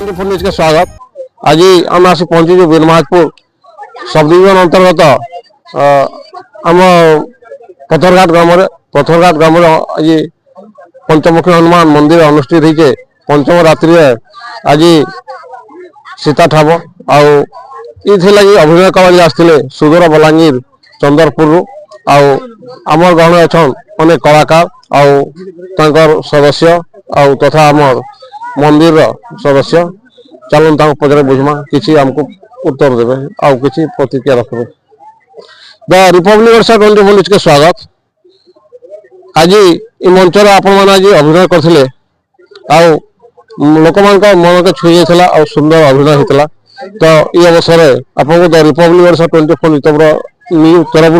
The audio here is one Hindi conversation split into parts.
न्यूज के स्वागत। आज आम आसी पहुंचीचु बीरमहाजपुर सब डिविजन अंतर्गत आम पथरघाट ग्राम आज पंचमुखी हनुमान मंदिर अनुष्ठित होइके पंचम रात्रि आज सीता ठाब आगे अभिनय कला आसते सुदूर बलांगीर चंदरपुर आमर गहण अच्छा अनेक कलाकार आर सदस्य तथा आमर मंदिर सदस्य चलन पचारे बुझमा किसी आमको उत्तर देवे आउ किसी प्रतिक्रिया रखबे। द रिपब्लिक ओडिशा 24 न्यूज के स्वागत। आज ये मंच आपण मैंने आज अभिनय करथिले लोक मन के छुई जाइथिला और सुंदर अभिनय होता। तो ये अवसर आपको द रिपब्लिक ओडिशा 24 न्यूज तरफ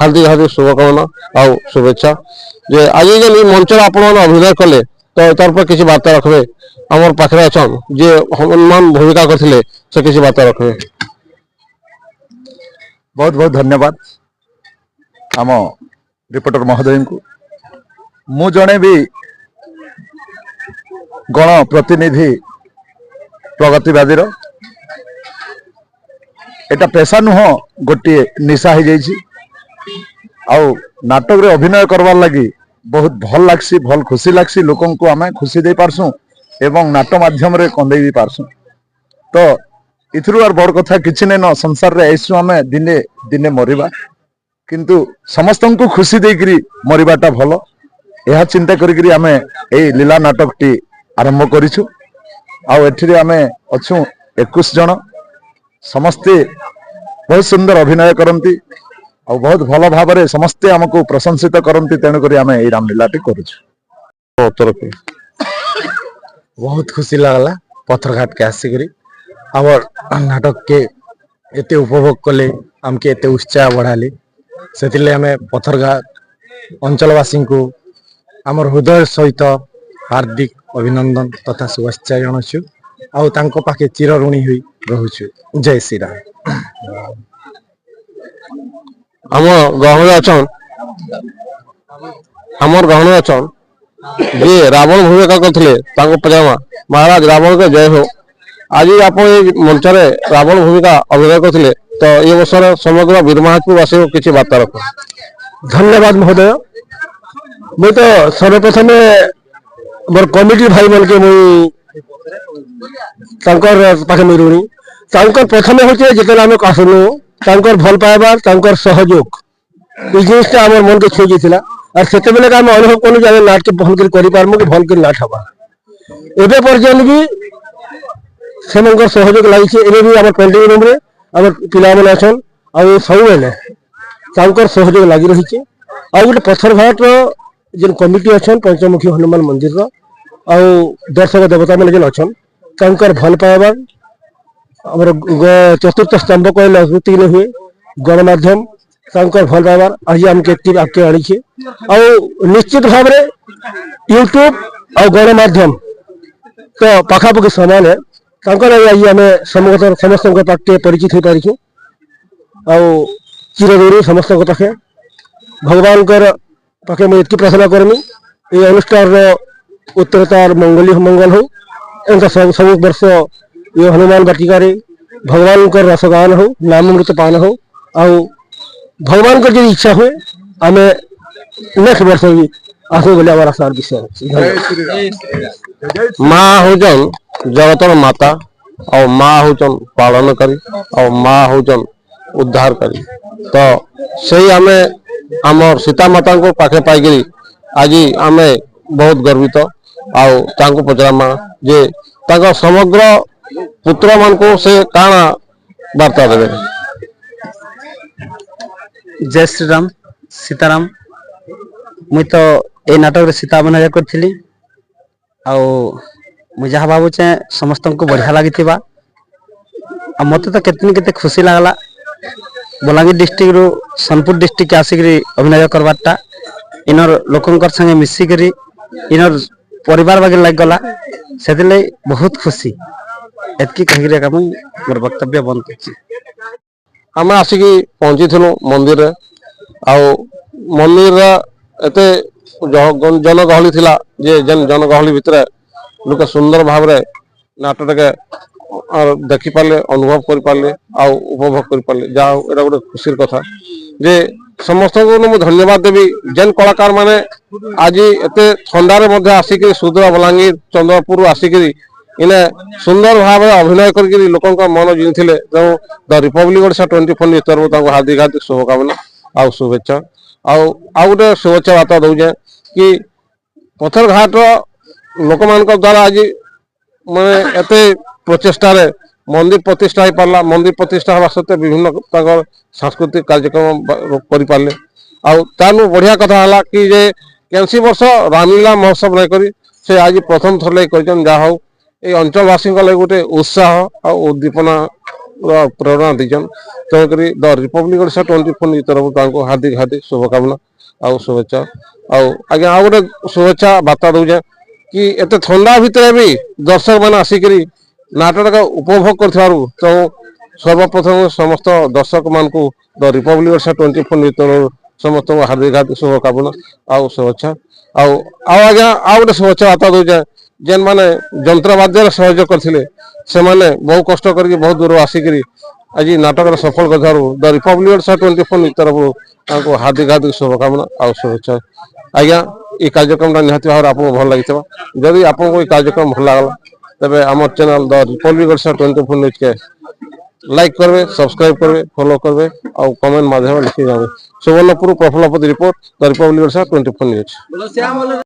हार्दिक हार्दिक शुभकामना और शुभेच्छा जे आज जो मंच आपण मैंने अभिनय कले तो तार पर किसी बार्ता रखबे आमर पाखे अच्छन जे हनुमान भूमिका करथिले से किसी बात रखे। बहुत बहुत धन्यवाद आम रिपोर्टर महोदय को। मु जड़े भी गण प्रतिनिधि प्रगतिवादी एटा पेशा नुह गोटे निशा हो जाइए नाटक रे अभिनय करवार लगी बहुत भल लगसी भल खुशी लगसी लोकों को आम खुशी दे पारसू एवं नाट माध्यम रे कंदे भी पारसू। तो इथरु आर बड़ कथा किछि नै न संसार रे ऐसु आमे दिने दिने मरिबा किंतु समस्त को खुशी देकरी मरिबाटा भलो यह चिंता करिकरी आमे ए लीला नाटक टी आरंभ करिछु आ एठिरे आमे अछु 21 जन समस्ते बहुत सुंदर अभिनय करंती और बहुत भल भाव रे समस्ते हमको प्रशंसित करंती तेणु करी आमे ए रामलीला टी करूछु। बहुत खुशी लगला पथरघाट के आसिक आमर नाटक के एते उपभोग कले आमके एते उत्साह बढ़ाली से पथरघाट अंचलवासी को आमर हृदय सहित हार्दिक अभिनंदन तथा शुभेच्छा जनाऊँ आउ तांको पाखे चिर ऋणी हुई रहुछु। जय श्री राम। आमर गहण अच्छन जे रावण भूमिका करथिले तांको पजामा महाराज रावण के जय हो। आज आप मंच रावण भूमिका अभिनय करथिले तो ये अवसर समग्र बीरमहाजपुर वासी को किसी बार्ता रख। धन्यवाद महोदय। मुई तो सर्वप्रथम मोर कमिटी भाई मन के मुई पाखे मुई ऋणी प्रथम हूँ जिते आम आसलु भल पाइबार सहयोग ये जिनटा आम मन के छुई जाइला और से आम अनुभव कलु जे नाट के भल कर भल कर नाट हवा एवं पर्यटन भी से सहयोग लगी भी आम पेंटिंग रूम आम पिला मैंने अच्छन आ सब सहयोग लगी रही गोटे पथरघाट जेन कमिटी अच्छन पंचमुखी हनुमान मंदिर दर्शक देवता मैंने अच्छन भल पाइबार आमर चतुर्थ स्तंभ कहले अत्युक्ति नहीं हुए गणमाध्यम भल पाइबार आज आमके आगे आनी निश्चित भाव यूट्यूब और गणमाध्यम तो पाखापाखि सामान है आज आम समस्त पाखे परिचित हो पारी चिर ऋणी समस्त पाखे भगवान पाखे मुझे ये प्रार्थना करमी ये अनुष्ठान उत्तरतार मंगल हो एंका सब वर्ष ये हनुमान वाटिका भगवान को रसगान हो नामृत पान हो भगवान को जो इच्छा हुए आम नेक्स्ट वर्ष भी आसो बोले आम आशार विषय। माँ हूँ जगतर माता और माँ हूँ पालनकारी और माँ हूँ उद्धारकारी। तो सही आम आमर सीता माता को पाखे पाई आज आम बहुत गर्वित आउ पचरामा जे समग्र पुत्र मान को से काना वार्ता देवे। जय श्री राम सीताराम। मुई तो ए नाटक सीता अभिनय करी जहाँ भावुचे समस्त को बढ़िया लगी मत तो केते खुशी लगला बलांगीर डिस्ट्रिक्ट रू सोनपुर डिस्ट्रिक्ट आसिक अभिनय करवाटा इनर लोकंकर संगे मिसिकी इनर परिवार बागे लग गला से बहुत खुशी एतकी कह मोर वक्तव्य बंद कर। आम आसिक पहुंची थी मंदिर मंदिर एत जनगहली थिला जे जन जनगहली भितर लोक सुंदर भाव ନାଟକଟାକେ ଦେଖିପାରିଲେ, ଅନୁଭବ କରିପାରିଲେ ଆଉ ଉପଭୋଗ କରିପାରିଲେ। ଯାହା ହଉ ଏଇଟା ଗୋଟେ ଖୁସିର କଥା ଯେ ସମସ୍ତଙ୍କୁ ମୁଁ ଧନ୍ୟବାଦ ଦେବି ଯେନ୍ କଳାକାର ମାନେ ଆଜି ଏତେ ଥଣ୍ଡାରେ ମଧ୍ୟ ଆସିକିରି ସୁଦୂର ବଲାଙ୍ଗୀର ଚନ୍ଦ୍ରପୁରରୁ ଆସିକିରି ଇନେ ସୁନ୍ଦର ଭାବରେ ଅଭିନୟ କରିକିରି ଲୋକଙ୍କ ମନ ଜିଣିଥିଲେ। ତେଣୁ ଦ ରିପବ୍ଲିକ ଓଡ଼ିଶା 24 ତରଫରୁ ତାଙ୍କୁ ହାର୍ଦ୍ଦିକ ହାର୍ଦ୍ଦିକ ଶୁଭକାମନା ଆଉ ଶୁଭେଚ୍ଛା। ଆଉ ଗୋଟେ ଶୁଭେଚ୍ଛା ବାର୍ତ୍ତା ଦଉଛେ କି ପଥରଘାଟର ଲୋକମାନଙ୍କ ଦ୍ୱାରା ଆଜି ମାନେ ଏତେ ପ୍ରଚେଷ୍ଟାରେ ମନ୍ଦିର ପ୍ରତିଷ୍ଠା ହେଇପାରିଲା। ମନ୍ଦିର ପ୍ରତିଷ୍ଠା ହେବା ସତ୍ତ୍ୱେ ବିଭିନ୍ନ ତାଙ୍କର ସାଂସ୍କୃତିକ କାର୍ଯ୍ୟକ୍ରମ କରିପାରିଲେ। ଆଉ ତାନୁ ବଢିଆ କଥା ହେଲା କି ଯେ କେନ୍ସି ବର୍ଷ ରାମଲୀଳା ମହୋତ୍ସବ ନାଇଁ କରି ସେ ଆଜି ପ୍ରଥମ ଥର ଲାଗି କରିଛନ୍ତି। ଯାହା ହଉ এই ଅଞ୍ଚଳବାସୀଙ୍କ ଲାଗି ଗୋଟେ ଉତ୍ସାହ ଆଉ ଉଦ୍ଦୀପନା ପ୍ରେରଣା ଦେଇଛନ୍। ତେଣୁକରି ଦ ରିପବ୍ଲିକ ଓଡ଼ିଶା 24 ତରଫରୁ ତାଙ୍କୁ ହାର୍ଦ୍ଦିକ ହାର୍ଦ୍ଦିକ ଶୁଭକାମନା ଆଉ ଶୁଭେଚ୍ଛା। ଆଉ ଆଜ୍ଞା ଆଉ ଗୋଟେ ଶୁଭେଚ୍ଛା ବାର୍ତ୍ତା ଦଉଛେ କି ଏତେ ଥଣ୍ଡା ଭିତରେ ବି ଦର୍ଶକ ମାନେ ଆସିକିରି ନାଟକ ଉପଭୋଗ କରିଥିବାରୁ ତେଣୁ ସର୍ବପ୍ରଥମ ସମସ୍ତ ଦର୍ଶକ ମାନଙ୍କୁ ଦ ରିପବ୍ଲିକ ଓଡ଼ିଶା 24 ତରଫରୁ ସମସ୍ତଙ୍କୁ ହାର୍ଦ୍ଦିକ ହାର୍ଦ୍ଦିକ ଶୁଭକାମନା ଆଉ ଶୁଭେଚ୍ଛା। ଆଉ ଆଜ୍ଞା ଆଉ ଗୋଟେ ଶୁଭେଚ୍ଛା ବାର୍ତ୍ତା ଦଉଛେ ଯେନ୍ ମାନେ ଯନ୍ତ୍ରବାଦ୍ୟରେ ସହଯୋଗ କରିଥିଲେ ସେମାନେ ବହୁ କଷ୍ଟ କରିକି ବହୁତ ଦୂର ଆସିକିରି ଆଜି ନାଟକରେ ସଫଳ କରିଥିବାରୁ ଦ ରିପବ୍ଲିକ ଓଡ଼ିଶା 24 ତରଫରୁ ତାଙ୍କୁ ହାର୍ଦ୍ଦିକ ହାର୍ଦ୍ଦିକ ଶୁଭକାମନା ଆଉ ଶୁଭେଚ୍ଛା। ଆଜ୍ଞା এই କାର୍ଯ୍ୟକ୍ରମଟା ନିହାତି ଭାବରେ ଆପଣଙ୍କୁ ଭଲ ଲାଗିଥିବ। ଯଦି ଆପଣଙ୍କୁ এই କାର୍ଯ୍ୟକ୍ରମ ଭଲ ଲାଗଲା ତେବେ আমার channel the republic Odisha 24 news के लाइक करबे, सब्सक्राइब करबे, फॉलो करबे और कमेंट माध्यम लिखि जाबे। Subarnapur Prafullapati report the republic Odisha 24 news.